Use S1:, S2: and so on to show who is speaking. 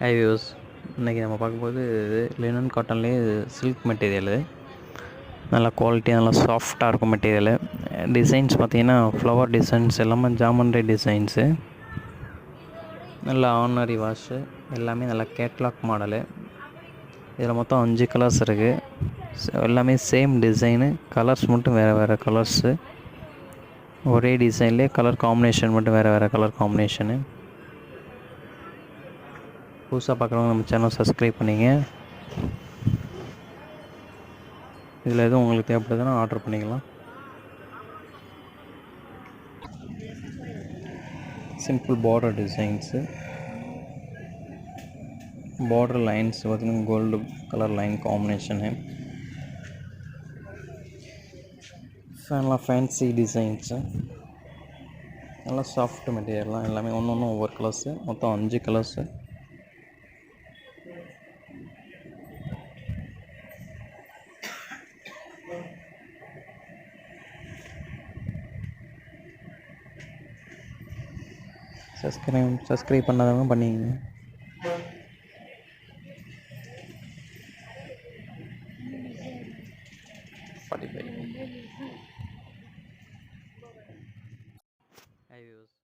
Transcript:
S1: High views, இன்றைக்கி நம்ம பார்க்கும்போது லினன் காட்டன்லேயே சில்க் மெட்டீரியலு, நல்லா குவாலிட்டியாக நல்லா சாஃப்டாக இருக்கும் மெட்டீரியலு. டிசைன்ஸ் பார்த்திங்கன்னா ஃப்ளவர் டிசைன்ஸ் எல்லாமே ஜாமண்ட்ரி டிசைன்ஸு, நல்லா ஆர்டினரி வாஷு, எல்லாமே நல்லா கேட்லாக் மாடலு. இதில் மொத்தம் 5 கலர்ஸ் இருக்குது. எல்லாமே சேம் டிசைனு, கலர்ஸ் மட்டும் வேறு வேறு கலர்ஸு. ஒரே டிசைன்லேயே கலர் காம்பினேஷன் மட்டும் வேறு வேறு கலர் காம்பினேஷனு. புதுசாக பார்க்குறவங்க நம்ம சேனல் சப்ஸ்கிரைப் பண்ணிங்க. இதில் எதுவும் உங்களுக்கு தேவைப்படுதுன்னா ஆர்டர் பண்ணிக்கலாம். Simple border designs, border lines பார்த்திங்கன்னா கோல்டு கலர் லைன் காம்பினேஷனு. நல்லா ஃபேன்சி டிசைன்ஸு, நல்லா சாஃப்ட் மெட்டீரியல்லாம், எல்லாமே ஒன்று ஒன்று ஒவ்வொரு கலர்ஸு. மொத்தம் 5 கலர்ஸு. சப்ஸ்கிரைப் பண்ணாதவங்க பண்ணிங்க. Spotify. Hi viewers.